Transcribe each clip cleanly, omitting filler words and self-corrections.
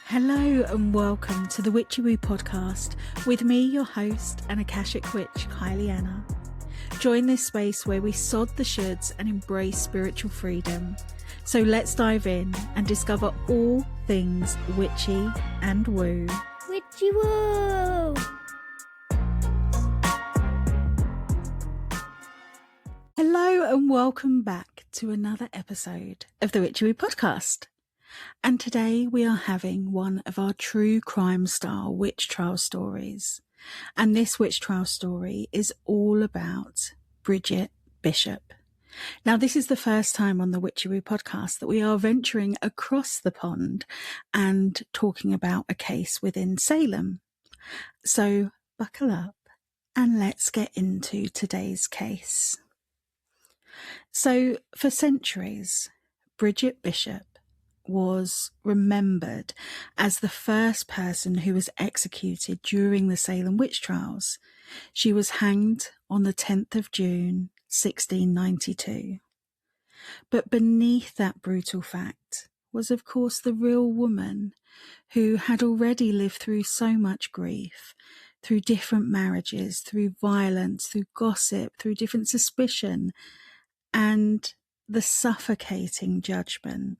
Hello and welcome to the Witchy Woo Podcast with me, your host and Akashic Witch, Kylie Anna. Join this space where we sod the shoulds and embrace spiritual freedom. So let's dive in and discover all things witchy and woo. Witchy Woo! Hello and welcome back to another episode of the Witchy Woo Podcast. And today we are having one of our true crime style witch trial stories. And this witch trial story is all about Bridget Bishop. Now, this is the first time on the Witchy Woo Podcast that we are venturing across the pond and talking about a case within Salem. So buckle up and let's get into today's case. So for centuries, Bridget Bishop was remembered as the first person who was executed during the Salem Witch Trials. She was hanged on the 10th of June, 1692. But beneath that brutal fact was, of course, the real woman who had already lived through so much grief, through different marriages, through violence, through gossip, through different suspicion, and the suffocating judgment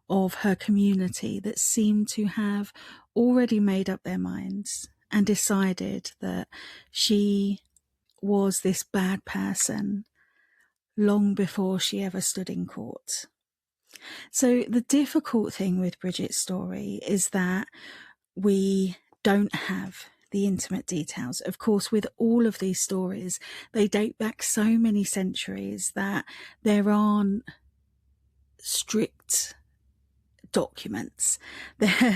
of her community that seemed to have already made up their minds and decided that she was this bad person long before she ever stood in court. So the difficult thing with Bridget's story is that we don't have the intimate details. Of course, with all of these stories, they date back so many centuries that there aren't strict documents.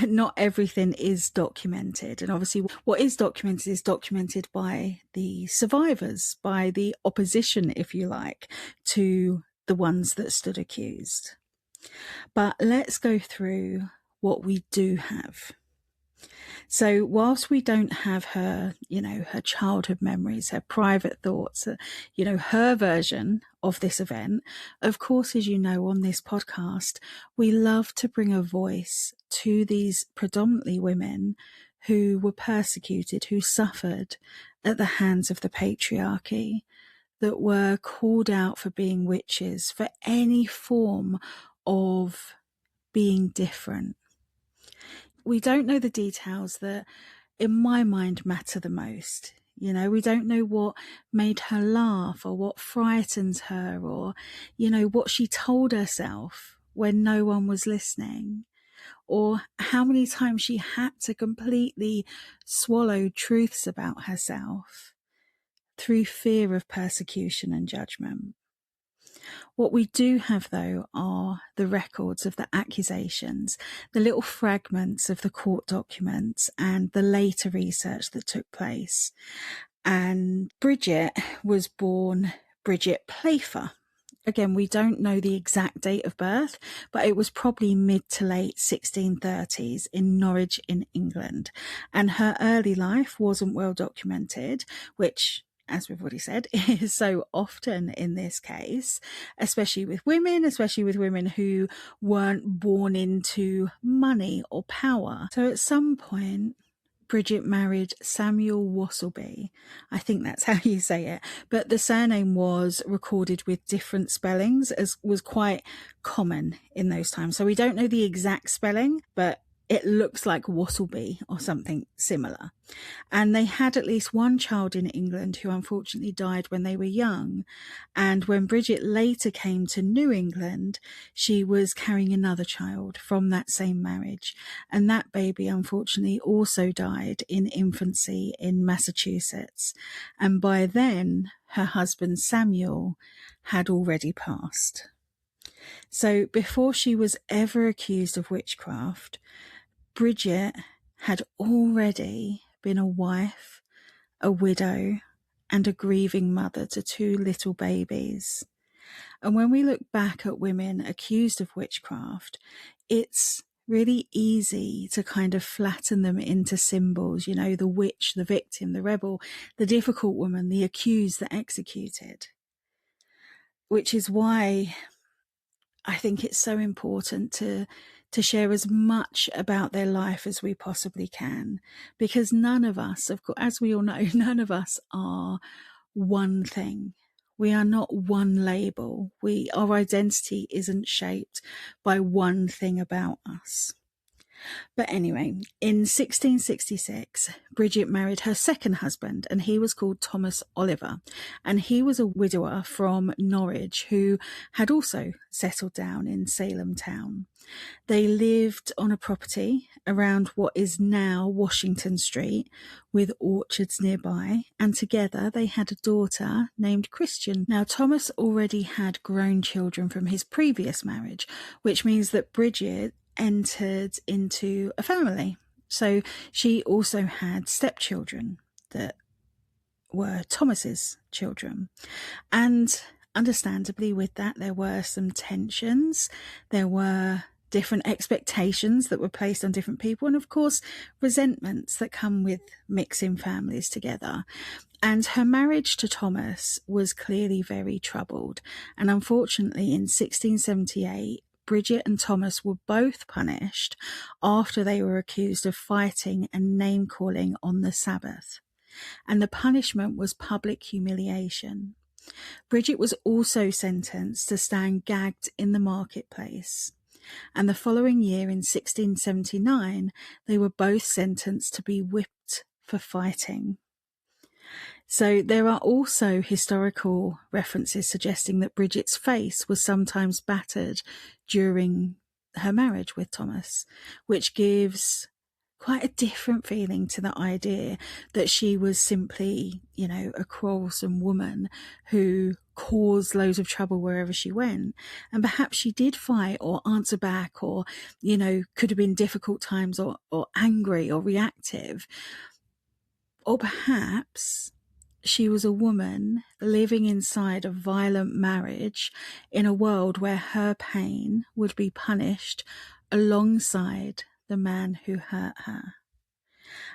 Not everything is documented, and obviously what is documented by the survivors, by the opposition, if you like, to the ones that stood accused. But let's go through what we do have. So whilst we don't have her, her childhood memories, her private thoughts, her version of this event, of course, as you know, on this podcast, we love to bring a voice to these predominantly women who were persecuted, who suffered at the hands of the patriarchy, that were called out for being witches, for any form of being different. We don't know the details that, in my mind, matter the most. We don't know what made her laugh or what frightened her or, what she told herself when no one was listening, or how many times she had to completely swallow truths about herself through fear of persecution and judgment. What we do have, though, are the records of the accusations, the little fragments of the court documents and the later research that took place. And Bridget was born Bridget Playfair. Again, we don't know the exact date of birth, but it was probably mid to late 1630s in Norwich in England. And her early life wasn't well documented, which, as we've already said, is so often in this case, especially with women who weren't born into money or power. So at some point, Bridget married Samuel Wasselby. I think that's how you say it. But the surname was recorded with different spellings, as was quite common in those times. So we don't know the exact spelling, but it looks like Wasselby or something similar. And they had at least one child in England who unfortunately died when they were young. And when Bridget later came to New England, she was carrying another child from that same marriage. And that baby unfortunately also died in infancy in Massachusetts. And by then, her husband Samuel had already passed. So before she was ever accused of witchcraft, Bridget had already been a wife, a widow, and a grieving mother to two little babies. And when we look back at women accused of witchcraft, it's really easy to kind of flatten them into symbols, the witch, the victim, the rebel, the difficult woman, the accused, the executed. Which is why I think it's so important to to share as much about their life as we possibly can, because none of us, of course, as we all know, none of us are one thing. We are not one label. Our identity isn't shaped by one thing about us. But anyway, in 1666, Bridget married her second husband, and he was called Thomas Oliver, and he was a widower from Norwich who had also settled down in Salem town. They lived on a property around what is now Washington Street with orchards nearby, and together they had a daughter named Christian. Now, Thomas already had grown children from his previous marriage, which means that Bridget entered into a family. So she also had stepchildren that were Thomas's children. And understandably with that, there were some tensions. There were different expectations that were placed on different people. And of course, resentments that come with mixing families together. And her marriage to Thomas was clearly very troubled. And unfortunately, in 1678, Bridget and Thomas were both punished after they were accused of fighting and name-calling on the Sabbath. And the punishment was public humiliation. Bridget was also sentenced to stand gagged in the marketplace. And the following year, in 1679, they were both sentenced to be whipped for fighting. So there are also historical references suggesting that Bridget's face was sometimes battered during her marriage with Thomas, which gives quite a different feeling to the idea that she was simply, a quarrelsome woman who caused loads of trouble wherever she went. And perhaps she did fight or answer back or, could have been difficult times or angry or reactive. Or perhaps she was a woman living inside a violent marriage in a world where her pain would be punished alongside the man who hurt her.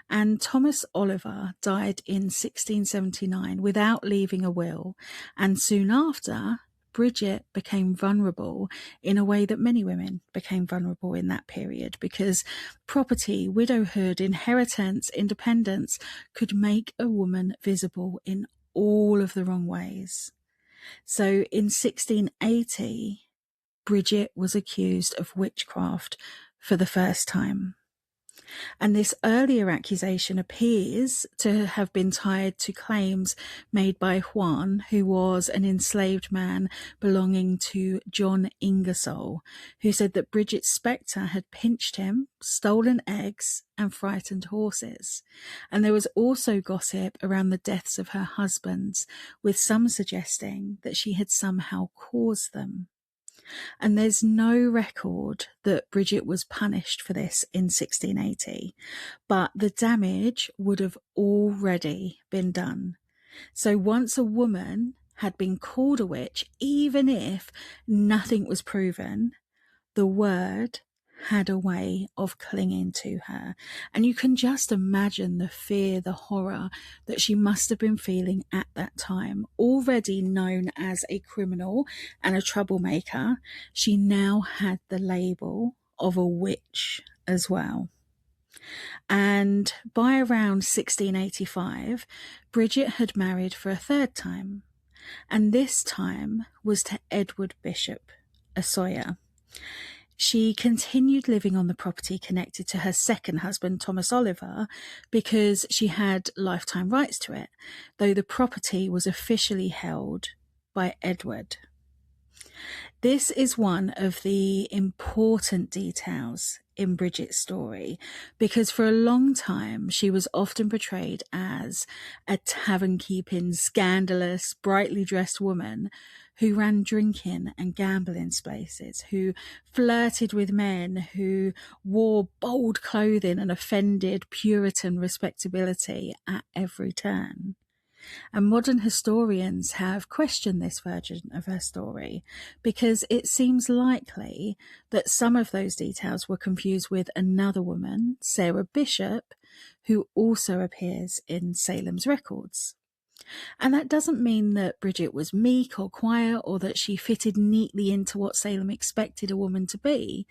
And Thomas Oliver died in 1679 without leaving a will, and soon after, Bridget became vulnerable in a way that many women became vulnerable in that period, because property, widowhood, inheritance, independence could make a woman visible in all of the wrong ways. So in 1680, Bridget was accused of witchcraft for the first time. And this earlier accusation appears to have been tied to claims made by Juan, who was an enslaved man belonging to John Ingersoll, who said that Bridget's spectre had pinched him, stolen eggs, and frightened horses. And there was also gossip around the deaths of her husbands, with some suggesting that she had somehow caused them. And there's no record that Bridget was punished for this in 1680, but the damage would have already been done. So once a woman had been called a witch, even if nothing was proven, the word had a way of clinging to her. And you can just imagine the fear, the horror that she must have been feeling at that time. Already known as a criminal and a troublemaker, she now had the label of a witch as well. And by around 1685, Bridget had married for a third time. And this time was to Edward Bishop, a sawyer. She continued living on the property connected to her second husband, Thomas Oliver, because she had lifetime rights to it, though the property was officially held by Edward. This is one of the important details in Bridget's story, because for a long time she was often portrayed as a tavern-keeping, scandalous, brightly dressed woman who ran drinking and gambling spaces, who flirted with men, who wore bold clothing and offended Puritan respectability at every turn. And modern historians have questioned this version of her story because it seems likely that some of those details were confused with another woman, Sarah Bishop, who also appears in Salem's records. And that doesn't mean that Bridget was meek or quiet or that she fitted neatly into what Salem expected a woman to be.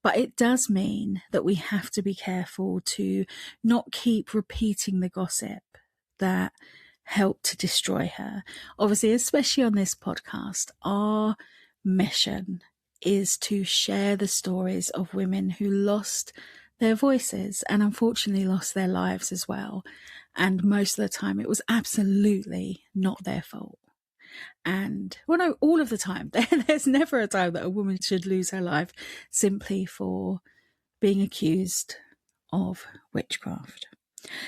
But it does mean that we have to be careful to not keep repeating the gossip that helped to destroy her. Obviously, especially on this podcast, our mission is to share the stories of women who lost their voices and unfortunately lost their lives as well. And most of the time it was absolutely not their fault. And, well, no, all of the time. There's never a time that a woman should lose her life simply for being accused of witchcraft.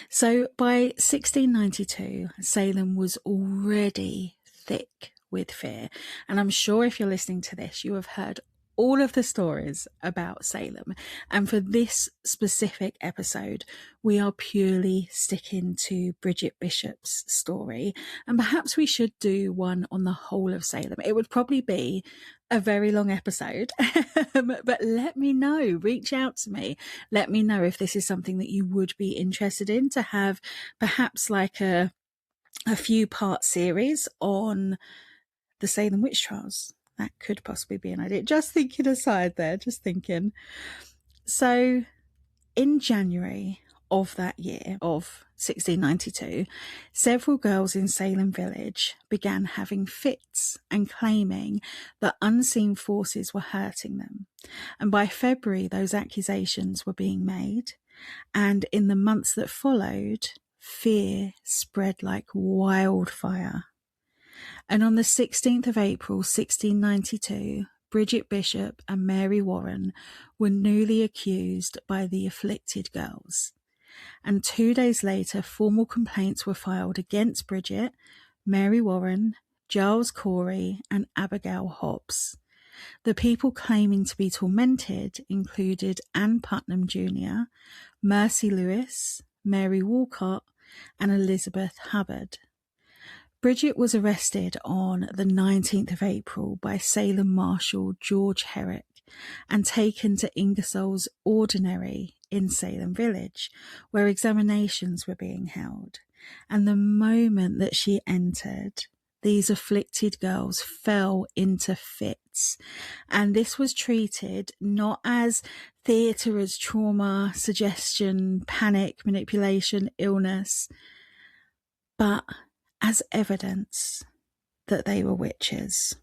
So by 1692, Salem was already thick with fear. And I'm sure if you're listening to this, you have heard all of the stories about Salem. And for this specific episode, we are purely sticking to Bridget Bishop's story. And perhaps we should do one on the whole of Salem. It would probably be a very long episode, but let me know, reach out to me. Let me know if this is something that you would be interested in, to have perhaps like a few part series on the Salem Witch Trials. That could possibly be an idea. Just thinking aside there, just thinking. So in January of that year of 1692, several girls in Salem Village began having fits and claiming that unseen forces were hurting them. And by February, those accusations were being made. And in the months that followed, fear spread like wildfire. And on the 16th of April, 1692, Bridget Bishop and Mary Warren were newly accused by the afflicted girls. And 2 days later, formal complaints were filed against Bridget, Mary Warren, Giles Corey, and Abigail Hobbs. The people claiming to be tormented included Ann Putnam Jr., Mercy Lewis, Mary Walcott, and Elizabeth Hubbard. Bridget was arrested on the 19th of April by Salem Marshal George Herrick and taken to Ingersoll's Ordinary in Salem Village, where examinations were being held. And the moment that she entered, these afflicted girls fell into fits. And this was treated not as theatre, as trauma, suggestion, panic, manipulation, illness, but as evidence that they were witches.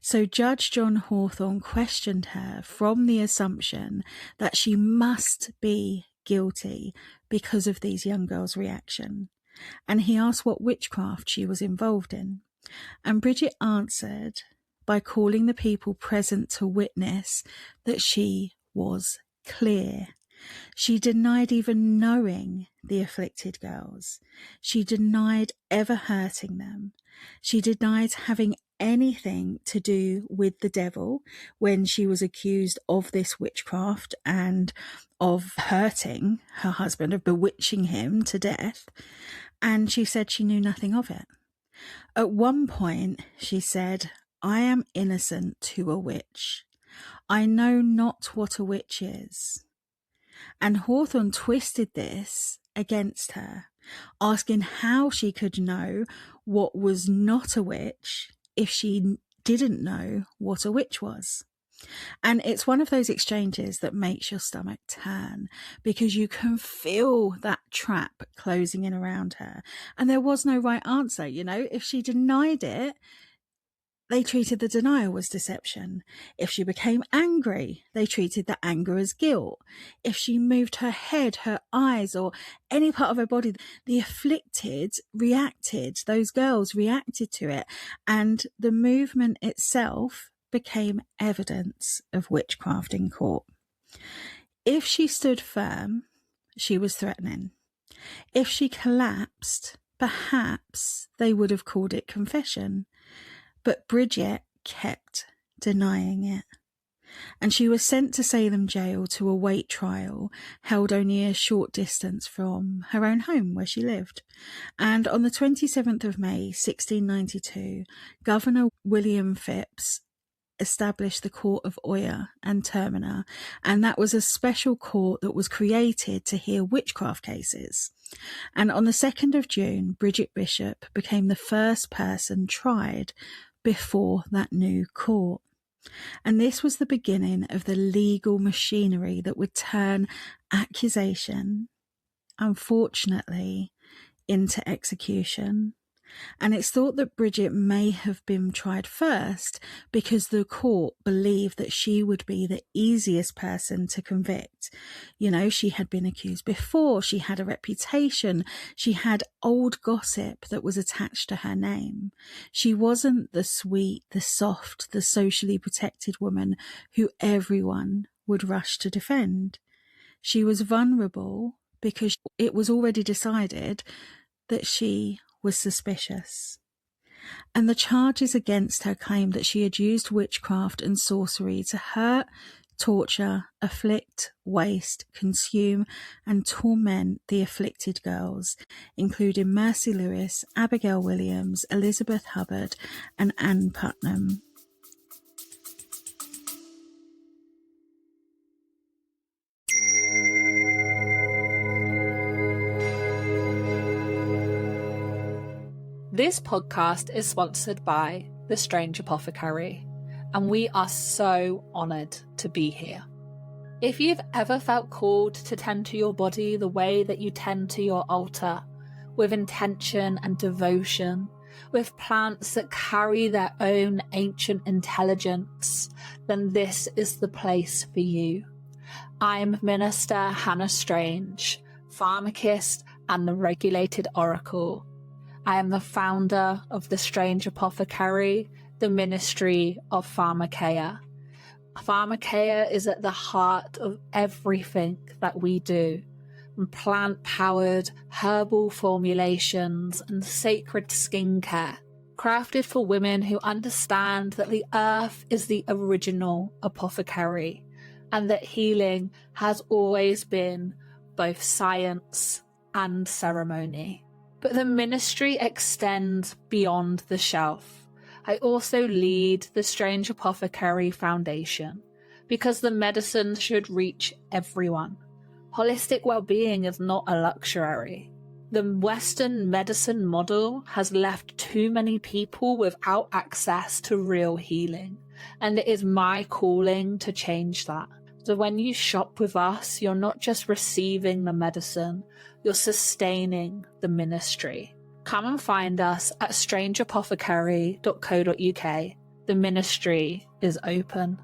So Judge John Hawthorne questioned her from the assumption that she must be guilty because of these young girls' reaction. And he asked what witchcraft she was involved in. And Bridget answered by calling the people present to witness that she was clear. She denied even knowing the afflicted girls. She denied ever hurting them. She denied having anything to do with the devil when she was accused of this witchcraft and of hurting her husband, of bewitching him to death. And she said she knew nothing of it. At one point, she said, "I am innocent to a witch. I know not what a witch is." And Hawthorne twisted this against her, asking how she could know what was not a witch if she didn't know what a witch was. And it's one of those exchanges that makes your stomach turn, because you can feel that trap closing in around her. And there was no right answer. You know, if she denied it, they treated the denial as deception. If she became angry, they treated the anger as guilt. If she moved her head, her eyes, or any part of her body, the afflicted reacted. Those girls reacted to it. And the movement itself became evidence of witchcraft in court. If she stood firm, she was threatening. If she collapsed, perhaps they would have called it confession. But Bridget kept denying it. And she was sent to Salem jail to await trial, held only a short distance from her own home where she lived. And on the 27th of May, 1692, Governor William Phipps established the Court of Oyer and Terminer, and that was a special court that was created to hear witchcraft cases. And on the 2nd of June, Bridget Bishop became the first person tried before that new court. And this was the beginning of the legal machinery that would turn accusation, unfortunately, into execution. And it's thought that Bridget may have been tried first because the court believed that she would be the easiest person to convict. You know, she had been accused before, she had a reputation, she had old gossip that was attached to her name. She wasn't the sweet, the soft, the socially protected woman who everyone would rush to defend. She was vulnerable because it was already decided that she was suspicious. And the charges against her claimed that she had used witchcraft and sorcery to hurt, torture, afflict, waste, consume, and torment the afflicted girls, including Mercy Lewis, Abigail Williams, Elizabeth Hubbard, and Ann Putnam. This podcast is sponsored by The Strange Apothecary, and we are so honoured to be here. If you've ever felt called to tend to your body the way that you tend to your altar, with intention and devotion, with plants that carry their own ancient intelligence, then this is the place for you. I'm Minister Hannah Strange, pharmacist and the Regulated Oracle. I am the founder of The Strange Apothecary, the Ministry of Pharmakeia. Pharmakeia is at the heart of everything that we do, from plant-powered herbal formulations and sacred skincare, crafted for women who understand that the earth is the original apothecary and that healing has always been both science and ceremony. But the ministry extends beyond the shelf. I also lead the Strange Apothecary Foundation because the medicine should reach everyone. Holistic well-being is not a luxury. The Western medicine model has left too many people without access to real healing, and it is my calling to change that. So when you shop with us, you're not just receiving the medicine, you're sustaining the ministry. Come and find us at strangeapothecary.co.uk. The ministry is open.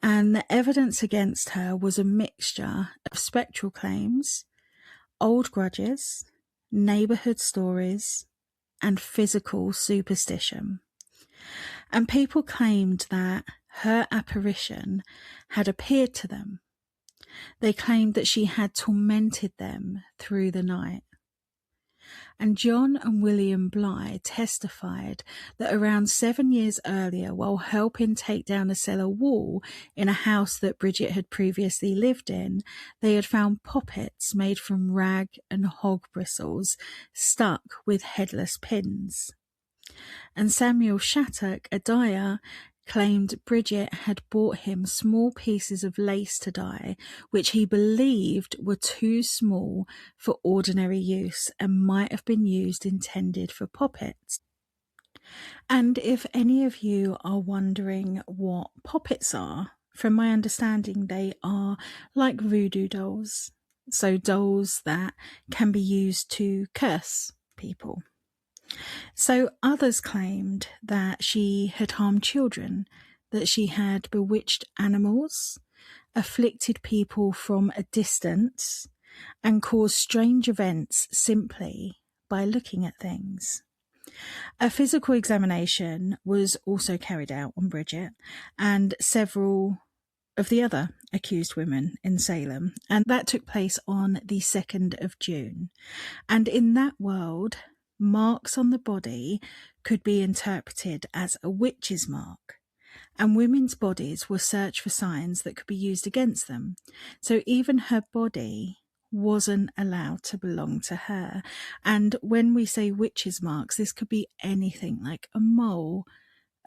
And the evidence against her was a mixture of spectral claims, old grudges, neighbourhood stories, and physical superstition. And people claimed that her apparition had appeared to them. They claimed that she had tormented them through the night. And John and William Bly testified that around 7 years earlier, while helping take down a cellar wall in a house that Bridget had previously lived in, they had found poppets made from rag and hog bristles stuck with headless pins. And Samuel Shattuck, a dyer, claimed Bridget had bought him small pieces of lace to dye, which he believed were too small for ordinary use and might have been intended for poppets. And if any of you are wondering what poppets are, from my understanding, they are like voodoo dolls. So dolls that can be used to curse people. So others claimed that she had harmed children, that she had bewitched animals, afflicted people from a distance, and caused strange events simply by looking at things. A physical examination was also carried out on Bridget and several of the other accused women in Salem, and that took place on the 2nd of June. And in that world, marks on the body could be interpreted as a witch's mark, and women's bodies were searched for signs that could be used against them. So even her body wasn't allowed to belong to her. And when we say witches' marks, this could be anything like a mole,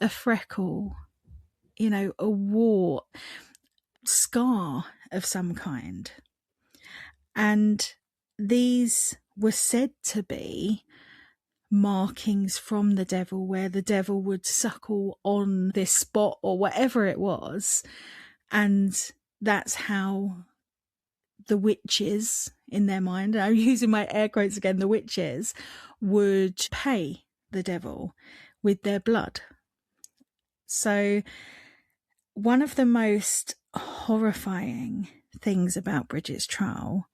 a freckle, a wart, scar of some kind. And these were said to be markings from the devil, where the devil would suckle on this spot or whatever it was. And that's how the witches, in their mind, I'm using my air quotes again, the witches would pay the devil with their blood. So one of the most horrifying things about Bridget's trial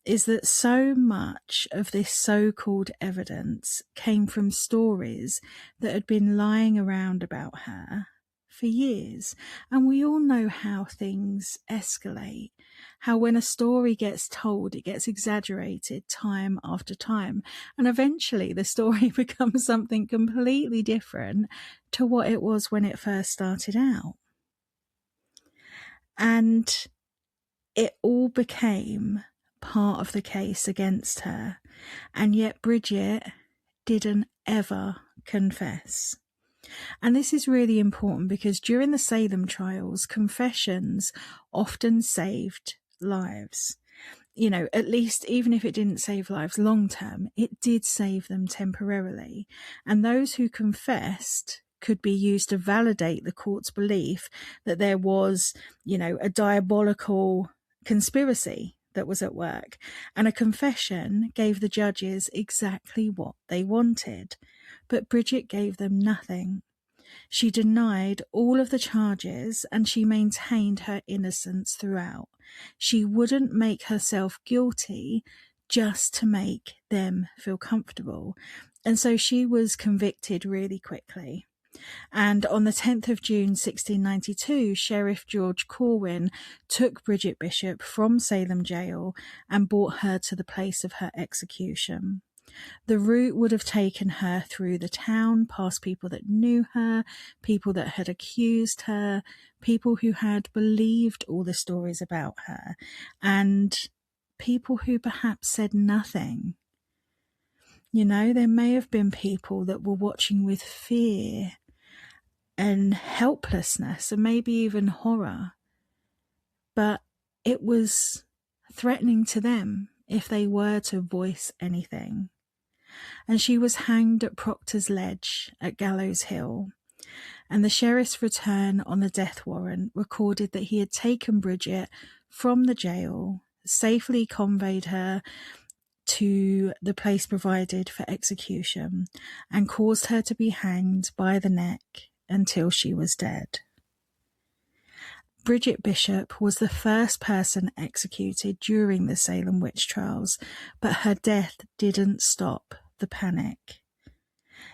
is that so much of this so-called evidence came from stories that had been lying around about her for years. And we all know how things escalate, how when a story gets told, it gets exaggerated time after time. And eventually the story becomes something completely different to what it was when it first started out. And it all became part of the case against her. And yet Bridget didn't ever confess. And this is really important because during the Salem trials, confessions often saved lives. At least even if it didn't save lives long term, it did save them temporarily. And those who confessed could be used to validate the court's belief that there was, a diabolical conspiracy that was at work. And a confession gave the judges exactly what they wanted. But Bridget gave them nothing. She denied all of the charges and she maintained her innocence throughout. She wouldn't make herself guilty just to make them feel comfortable. And so she was convicted really quickly. And on the 10th of June 1692, Sheriff George Corwin took Bridget Bishop from Salem jail and brought her to the place of her execution. The route would have taken her through the town, past people that knew her, people that had accused her, people who had believed all the stories about her, and people who perhaps said nothing. There may have been people that were watching with fear and helplessness and maybe even horror, but it was threatening to them if they were to voice anything. And she was hanged at Proctor's Ledge at Gallows Hill. And the sheriff's return on the death warrant recorded that he had taken Bridget from the jail, safely conveyed her to the place provided for execution, and caused her to be hanged by the neck until she was dead. Bridget Bishop was the first person executed during the Salem Witch Trials, but her death didn't stop the panic.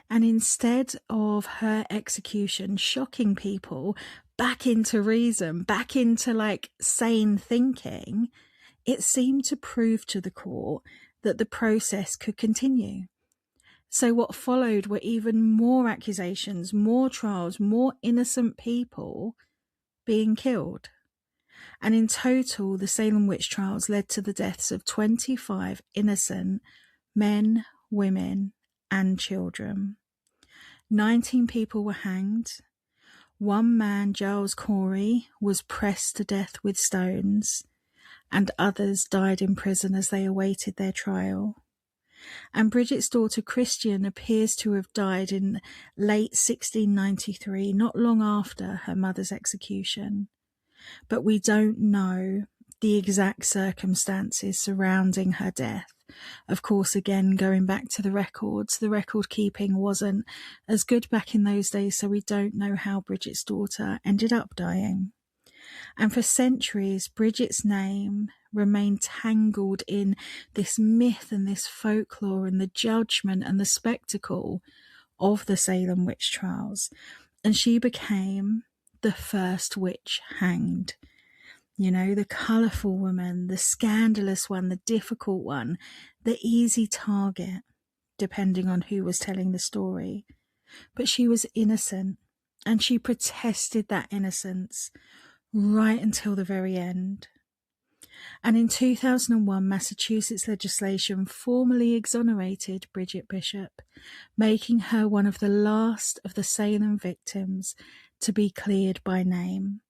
And instead of her execution shocking people back into reason, back into sane thinking, it seemed to prove to the court that the process could continue. So what followed were even more accusations, more trials, more innocent people being killed. And in total, the Salem Witch Trials led to the deaths of 25 innocent men, women, and children. 19 people were hanged. One man, Giles Corey, was pressed to death with stones, and others died in prison as they awaited their trial. And Bridget's daughter Christian appears to have died in late 1693, not long after her mother's execution. But we don't know the exact circumstances surrounding her death. Of course, again, going back to the records, the record keeping wasn't as good back in those days, so we don't know how Bridget's daughter ended up dying. And for centuries, Bridget's name remained tangled in this myth and this folklore and the judgment and the spectacle of the Salem Witch Trials. And she became the first witch hanged. The colourful woman, the scandalous one, the difficult one, the easy target, depending on who was telling the story. But she was innocent, and she protested that innocence right until the very end. And in 2001, Massachusetts legislation formally exonerated Bridget Bishop, making her one of the last of the Salem victims to be cleared by name.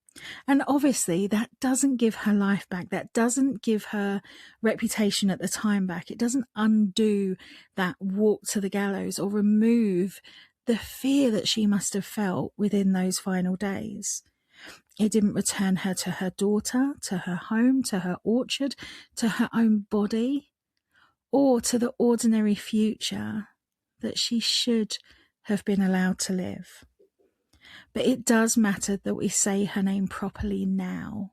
And obviously that doesn't give her life back. That doesn't give her reputation at the time back. It doesn't undo that walk to the gallows or remove the fear that she must have felt within those final days. It didn't return her to her daughter, to her home, to her orchard, to her own body, or to the ordinary future that she should have been allowed to live. But it does matter that we say her name properly now.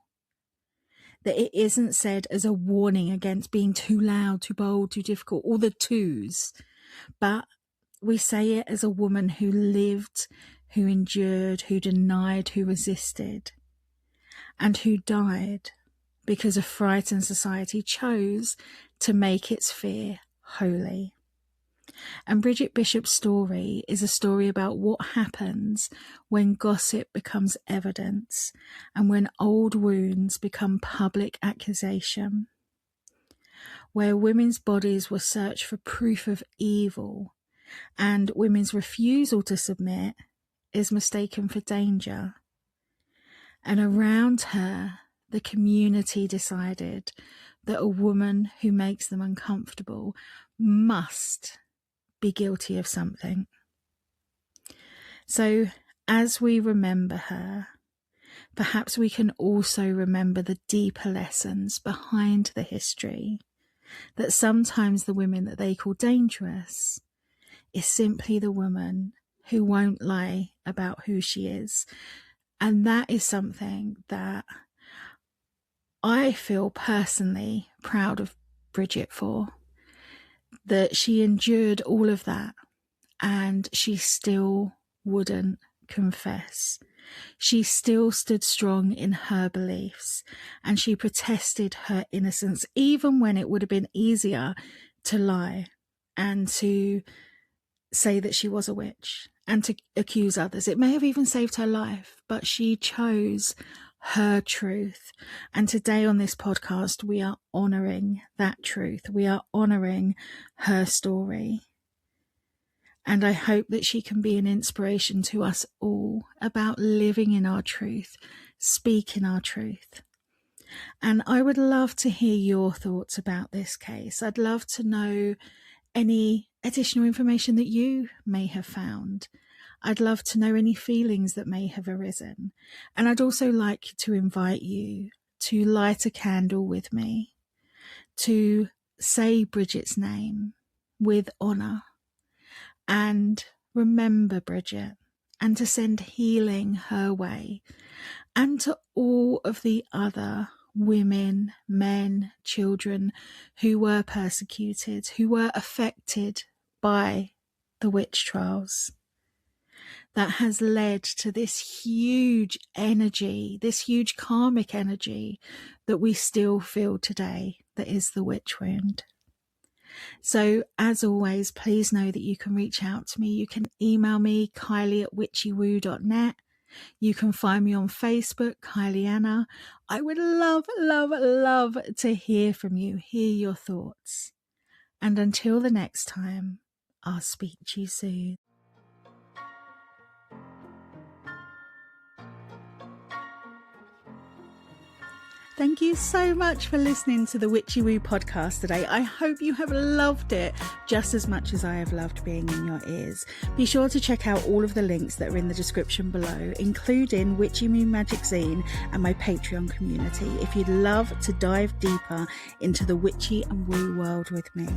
That it isn't said as a warning against being too loud, too bold, too difficult, all the twos. But we say it as a woman who lived, who endured, who denied, who resisted, and who died because a frightened society chose to make its fear holy. And Bridget Bishop's story is a story about what happens when gossip becomes evidence and when old wounds become public accusation, where women's bodies were searched for proof of evil and women's refusal to submit is mistaken for danger. And around her, the community decided that a woman who makes them uncomfortable must be guilty of something. So as we remember her, perhaps we can also remember the deeper lessons behind the history, that sometimes the women that they call dangerous is simply the woman who won't lie about who she is. And that is something that I feel personally proud of Bridget for, that she endured all of that and she still wouldn't confess. She still stood strong in her beliefs and she protested her innocence, even when it would have been easier to lie and to say that she was a witch and to accuse others. It may have even saved her life, but she chose her truth. And today on this podcast, we are honouring that truth. We are honouring her story. And I hope that she can be an inspiration to us all about living in our truth, speaking our truth. And I would love to hear your thoughts about this case. I'd love to know any additional information that you may have found. I'd love to know any feelings that may have arisen. And I'd also like to invite you to light a candle with me, to say Bridget's name with honour, and remember Bridget, and to send healing her way, and to all of the other women, men, children who were persecuted, who were affected by the witch trials. That has led to this huge energy, this huge karmic energy that we still feel today, that is the witch wound. So as always, please know that you can reach out to me. You can email me, kylie@witchywoo.net. You can find me on Facebook, Kylie Anna. I would love, love, love to hear from you, hear your thoughts. And until the next time, I'll speak to you soon. Thank you so much for listening to the Witchy Woo podcast today. I hope you have loved it just as much as I have loved being in your ears. Be sure to check out all of the links that are in the description below, including Witchy Woo Magic Zine and my Patreon community, if you'd love to dive deeper into the witchy and woo world with me.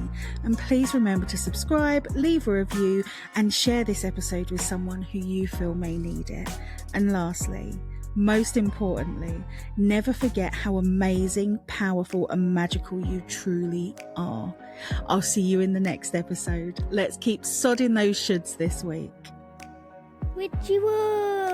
And please remember to subscribe, leave a review, and share this episode with someone who you feel may need it. And lastly, most importantly, never forget how amazing, powerful, and magical you truly are. I'll see you in the next episode. Let's keep sodding those shoulds this week. Witchy Woo!